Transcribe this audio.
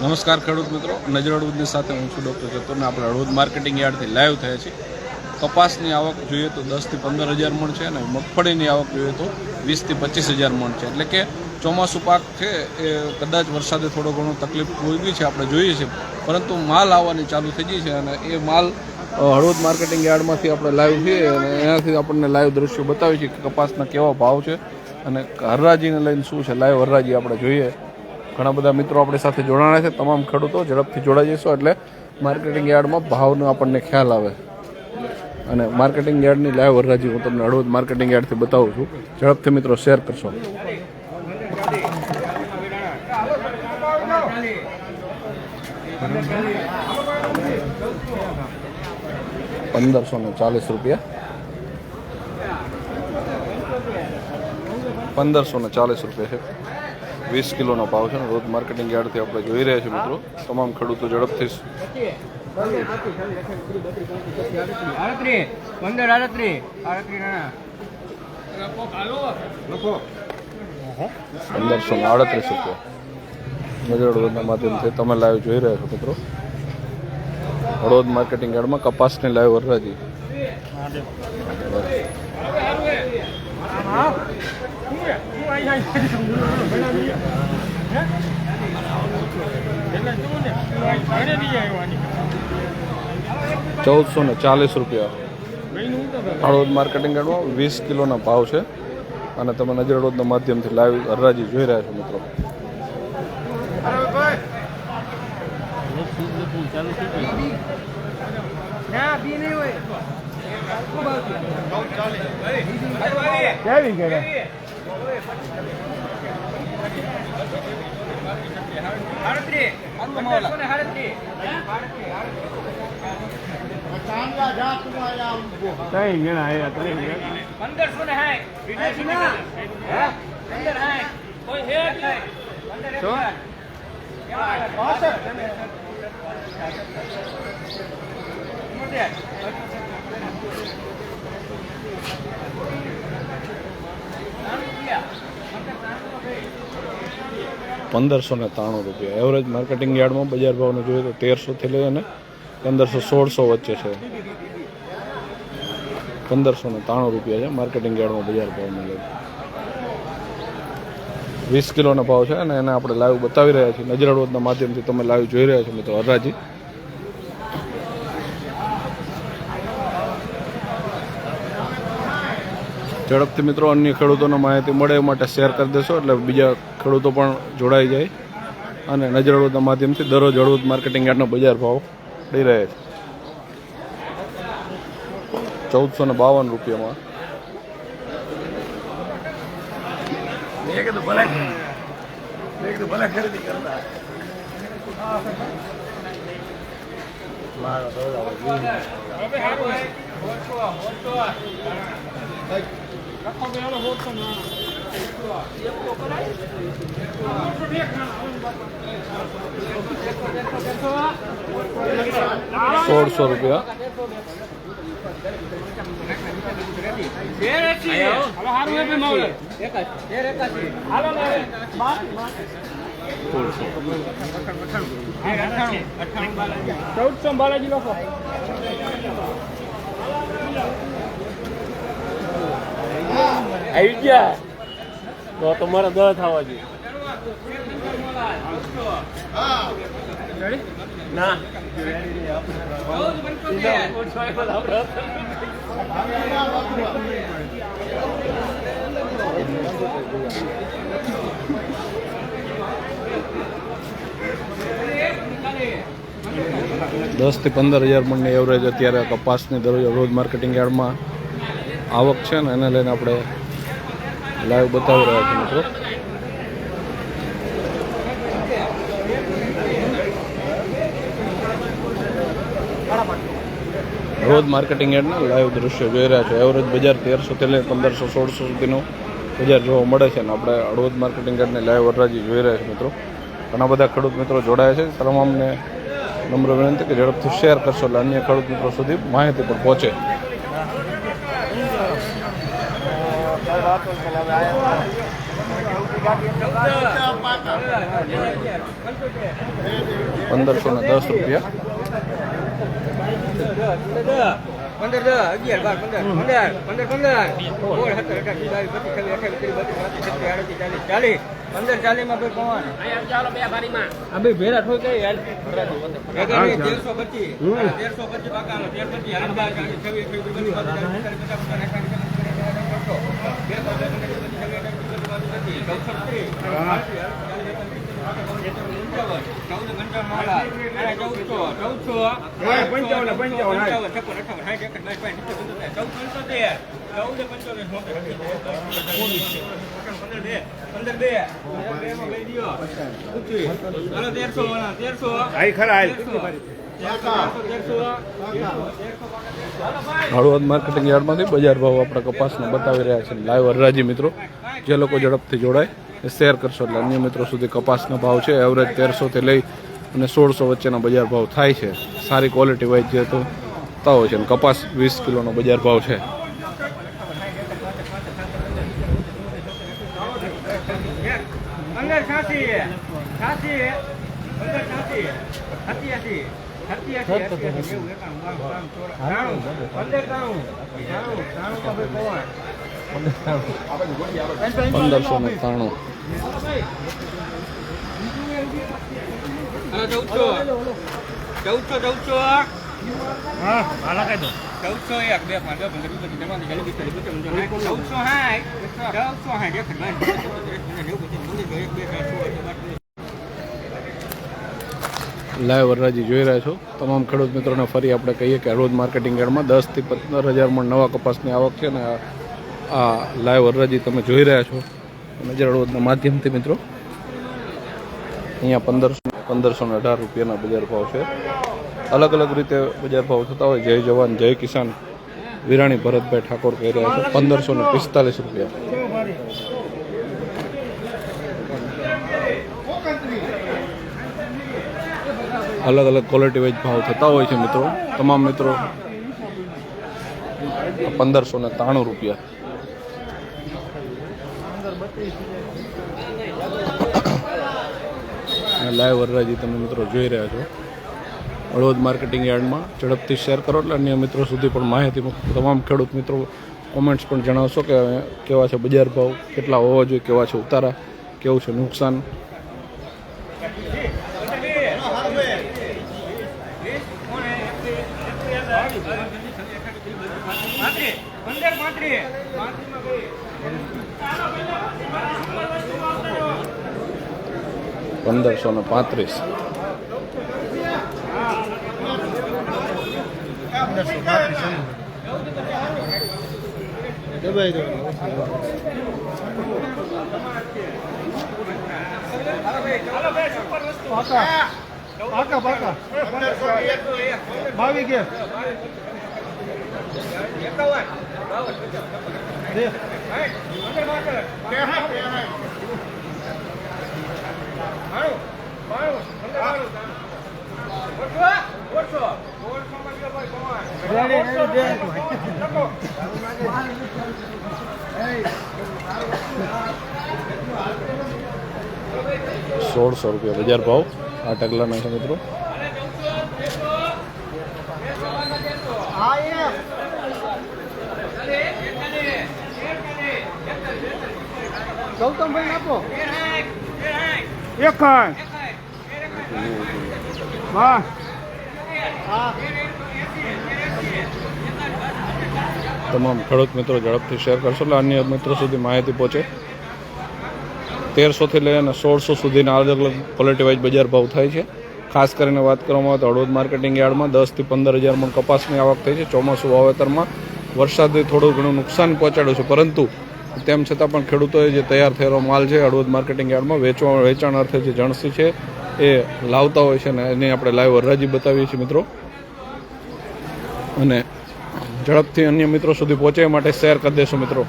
નમસ્કાર ખેડૂત મિત્રો, નજર હળવદની સાથે હું છું ડૉક્ટર ચતુર. આપણે હળવદ માર્કેટિંગ યાર્ડથી લાઈવ થયા છીએ. કપાસની આવક જોઈએ તો 10 થી 15 હજાર મણ છે અને મગફળીની આવક જોઈએ તો 20 થી 25 હજાર મણ છે. એટલે કે ચોમાસું પાક છે એ કદાચ વરસાદે થોડો ઘણો તકલીફ ભોગવી છે, આપણે જોઈએ છીએ, પરંતુ માલ આવવાની ચાલુ થઈ ગઈ છે અને એ માલ હળવદ માર્કેટિંગ યાર્ડમાંથી આપણે લાઈવ છીએ અને એનાથી આપણને લાઈવ દ્રશ્યો બતાવી છે કે કપાસના કેવા ભાવ છે અને હરાજીને લઈને શું છે. લાઈવ હરાજી આપણે જોઈએ. ઘણા બધા મિત્રો આપણી સાથે જોડાણા છે. તમામ ખેડૂતો ઝડપથી જોડાઈ જશો એટલે માર્કેટિંગ યાર્ડમાં ભાવનો આપણને ખ્યાલ આવે. અને માર્કેટિંગ યાર્ડની લાઈવ હરાજી હું તમને હળવદ માર્કેટિંગ યાર્ડથી બતાવું છું. ઝડપથી મિત્રો શેર કરશો. 1540 રૂપિયા, 1540 રૂપિયા છે. 20 કિલોનો ભાવ છે. રોજ માર્કેટિંગ યાર્ડથી આપણે જોઈ રહ્યા છીએ મિત્રો. તમામ ખેડૂતો ઝડપથી 1538 રૂપિયા નજર હળવદના માધ્યમથી તમે લાઈવ જોઈ રહ્યા છો મિત્રો. હળવદ માર્કેટિંગ યાર્ડમાં કપાસની લાઈવ હરાજી. ₹1440 રૂપિયા હળવદ માર્કેટિંગ યાર્ડમાં 20 કિલોના ભાવ છે અને તમે નજર હળવદના માધ્યમથી લાઈવ હરાજી જોઈ રહ્યા છો મિત્રો. ₹1593 એવરેજ માર્કેટિંગ યાર્ડમાં બજાર ભાવનો જોઈએ તો 1300 લઈ અને 1500-1600 વચ્ચે છે. ₹1593 છે માર્કેટિંગ યાર્ડમાં બજાર ભાવનો લે. 20 કિલોનો ભાવ છે અને એને આપણે લાઈવ બતાવી રહ્યા છીએ. નજર હળવદના માધ્યમથી તમે લાઈવ જોઈ રહ્યા છો મિત્રો હરાજી. ઝડપથી મિત્રો અન્ય ખેડૂતોને માહિતી મળે એ માટે શેર કરી દેશો એટલે બીજા ખેડૂતો પણ જોડાઈ જાય. અને નજર હળવદના માધ્યમથી દરરોજ હળવદ માર્કેટિંગ યાર્ડનો બજાર ભાવ લઈ રહ્યા છે. ₹1452 ₹1600 બાલાજી લોકો આવી ગયા તો તમારે 10 થવા જોઈએ. ના ₹10 થી 15,000 મણની એવરેજ અત્યારે કપાસની દરરોજ હળવદ માર્કેટિંગ યાર્ડમાં આવક છે ને એને લઈને આપણે લાઈવ બતાવી રહ્યા છીએ મિત્રો. હળવદ માર્કેટિંગ યાર્ડના લાઈવ દ્રશ્યો જોઈ રહ્યા છો. એવરેજ બજાર 1300 લઈને 1500-1600 સુધીનો બજાર જોવા મળે છે અને આપણે હળવદ માર્કેટિંગ યાર્ડની લાઈવ હરાજી જોઈ રહ્યા છીએ મિત્રો. ઘણા બધા ખેડૂત મિત્રો જોડાયા છે. તમામને નમ્ર વિનંતી કે ઝડપથી શેર કરશો એટલે અન્ય ખેડૂત મિત્રો સુધી માહિતી પણ પહોંચે. 1510 રૂપિયા. 15 10 11 12 15 15 15 માં ભાઈ કોણ ચાલો બે બારીમાં આ ભાઈ ભેરા ઠોઈ ગઈ યાર 1325 બાકાનો હળવદ માર્કેટિંગ યાર્ડમાંથી બજાર ભાવ આપણા કપાસના બતાવી રહ્યા છે લાઈવ હરાજી મિત્રો. જે લોકો ઝડપથી જોડાય એ શેર કરશો એટલે અન્ય મિત્રો સુધી કપાસના ભાવ છે એવરેજ 1300 થી લઈ અને 1600 વચ્ચેના બજાર ભાવ થાય છે. સારી ક્વોલિટી વાઇઝ જે તો હોય છે અને કપાસ 20 કિલોનો બજાર ભાવ છે. પંદરસો ને 93. લાઈવ હરાજી જોઈ રહ્યા છો તમામ ખેડૂત મિત્રોને ફરી આપણે કહીએ કે હળવદ માર્કેટિંગ યાર્ડમાં 10 થી 15,000 મણ નવા કપાસની આવક છે ને આ લાઈવ હરાજી તમે જોઈ રહ્યા છો નજર હળવદના માધ્યમથી મિત્રો. અહીંયા 1518 રૂપિયાના બજાર ભાવ છે. અલગ અલગ રીતે બજાર ભાવ થતા હોય. જય જવાન જય કિસાન વિરાણી ભરતભાઈ ઠાકોર કહી રહ્યા છે 1545 રૂપિયા. અલગ અલગ ક્વોલિટી વાઇઝ ભાવ થતા હોય છે મિત્રો. તમામ મિત્રો 1593 રૂપિયા. લાઈવ હરાજી તમે મિત્રો જોઈ રહ્યા છો હળવદ માર્કેટિંગ યાર્ડમાં. ઝડપથી શેર કરો એટલે અન્ય મિત્રો સુધી પણ માહિતી તમામ ખેડૂત મિત્રો કોમેન્ટ્સ પણ જણાવશો કે કેવા છે બજાર ભાવ, કેટલા હોવા જોઈએ, કેવા છે ઉતારા, કેવું છે નુકસાન. પંદરસો ને 35. ₹1600 બજાર ભાવ આ ટગલાના છે મિત્રો. ગૌતમભાઈ આપો તમામ ખેડૂત મિત્રો ઝડપથી શેર કરશો એટલે અન્ય મિત્રો સુધી માહિતી પહોંચે. 1300 થી લઈ અને 1600 સુધીના અલગ અલગ ક્વોલિટી વાઇઝ બજાર ભાવ થાય છે. ખાસ કરીને વાત કરવામાં આવે તો હળવદ માર્કેટિંગ યાર્ડમાં 10 થી 15,000 મણ કપાસની આવક થઈ છે. ચોમાસું વાવેતરમાં વરસાદે થોડું ઘણું નુકસાન પહોંચાડ્યું છે, પરંતુ તેમ છતાં પણ ખેડૂતોએ જે તૈયાર થયેલો માલ છે હળવદ માર્કેટિંગ યાર્ડમાં વેચાણ અર્થે જે જણસી છે એ લાવતા હોય છે ને એની આપણે લાઈવ હરાજી બતાવીએ છીએ મિત્રો. અને ઝડપથી અન્ય મિત્રો સુધી પહોંચે માટે શેર કરી દેશો મિત્રો.